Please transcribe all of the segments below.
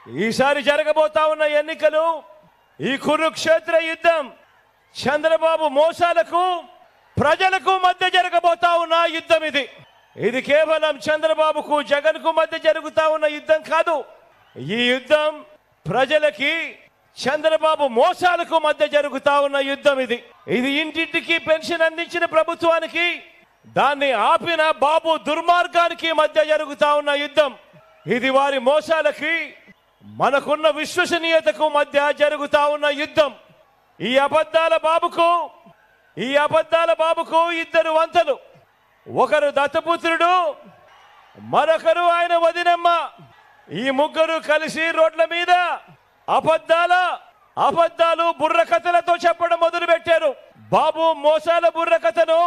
ఈసారి జరగబోతా ఉన్న ఎన్నికలు ఈ కురుక్షేత్ర యుద్ధం చంద్రబాబు మోసాలకు ప్రజలకు మధ్య జరగబోతా ఉన్న యుద్ధం. ఇది కేవలం చంద్రబాబుకు జగన్కు మధ్య జరుగుతా ఉన్న యుద్ధం కాదు. ఈ యుద్ధం ప్రజలకి చంద్రబాబు మోసాలకు మధ్య జరుగుతా ఉన్న యుద్ధం. ఇది ఇంటింటికి పెన్షన్ అందించిన ప్రభుత్వానికి దాన్ని ఆపిన బాబు దుర్మార్గానికి మధ్య జరుగుతా ఉన్న యుద్ధం. ఇది వారి మోసాలకి మనకున్న విశ్వసనీయతకు మధ్య జరుగుతా ఉన్న యుద్ధం. ఈ అబద్ధాల బాబుకు ఇద్దరు వంతలు. ఒకరు దత్తపుత్రుడు, మరొకరు ఆయన వదినమ్మ. ఈ ముగ్గురు కలిసి రోడ్ల మీద అబద్ధాలు బుర్రకథలతో చెప్పడం మొదలు పెట్టారు. బాబు మోసాల బుర్రకథను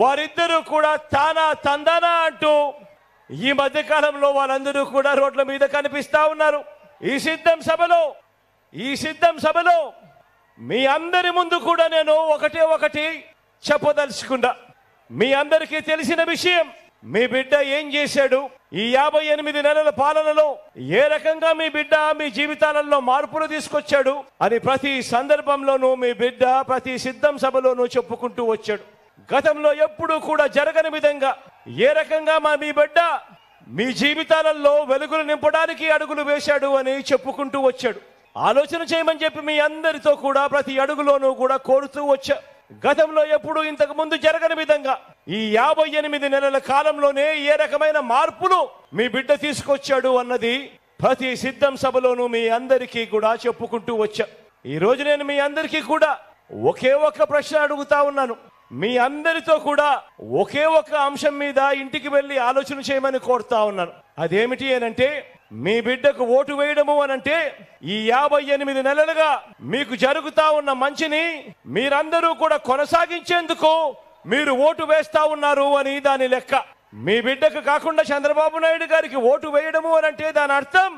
వారిద్దరూ కూడా తందానా అంటూ ఈ మధ్య కాలంలో వాళ్ళందరూ కూడా రోడ్ల మీద కనిపిస్తా ఉన్నారు. ఈ సిద్ధం సభలో మీ అందరి ముందు కూడా నేను ఒకటి చెప్పదలుచుకున్నా. మీ అందరికీ తెలిసిన విషయం, మీ బిడ్డ ఏం చేశాడు, ఈ 58 నెలల పాలనలో ఏ రకంగా మీ బిడ్డ మీ జీవితాలలో మార్పులు తీసుకొచ్చాడు అని ప్రతి సందర్భంలోనూ మీ బిడ్డ ప్రతి సిద్ధం సభలోనూ చెప్పుకుంటూ వచ్చాడు. గతంలో ఎప్పుడూ కూడా జరగని విధంగా ఏ రకంగా మీ బిడ్డ మీ జీవితాలలో వెలుగులు నింపడానికి అడుగులు వేశాడు అని చెప్పుకుంటూ వచ్చాడు. ఆలోచన చేయమని చెప్పి మీ అందరితో కూడా ప్రతి అడుగులోనూ కూడా కోరుతూ వచ్చా. గతంలో ఎప్పుడు ఇంతకు ముందు జరగని విధంగా ఈ 58 నెలల కాలంలోనే ఏ రకమైన మార్పులు మీ బిడ్డ తీసుకొచ్చాడు అన్నది ప్రతి సిద్ధం సభలోనూ మీ అందరికీ కూడా చెప్పుకుంటూ వచ్చా. ఈ రోజు నేను మీ అందరికీ కూడా ఒకే ఒక్క ప్రశ్న అడుగుతా ఉన్నాను. మీ అందరితో కూడా ఒకే ఒక్క అంశం మీద ఇంటికి వెళ్ళి ఆలోచన చేయమని కోరుతా ఉన్నాను. అదేమిటి అనంటే, మీ బిడ్డకు ఓటు వేయడము అనంటే ఈ 58 నెలలుగా మీకు జరుగుతా ఉన్న మంచిని మీరందరూ కూడా కొనసాగించేందుకు మీరు ఓటు వేస్తా ఉన్నారు అని దాని లెక్క. మీ బిడ్డకు కాకుండా చంద్రబాబు నాయుడు గారికి ఓటు వేయడము అనంటే దాని అర్థం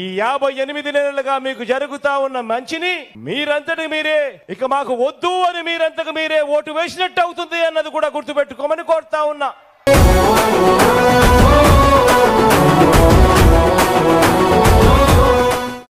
ఈ 58 నెలలుగా మీకు జరుగుతా ఉన్న మంచిని మీరంతటి మీరే ఇక మాకు వద్దు అని మీరంతకు మీరే ఓటు వేసినట్టు అవుతుంది అన్నది కూడా గుర్తుపెట్టుకోమని కోరుతా ఉన్నా.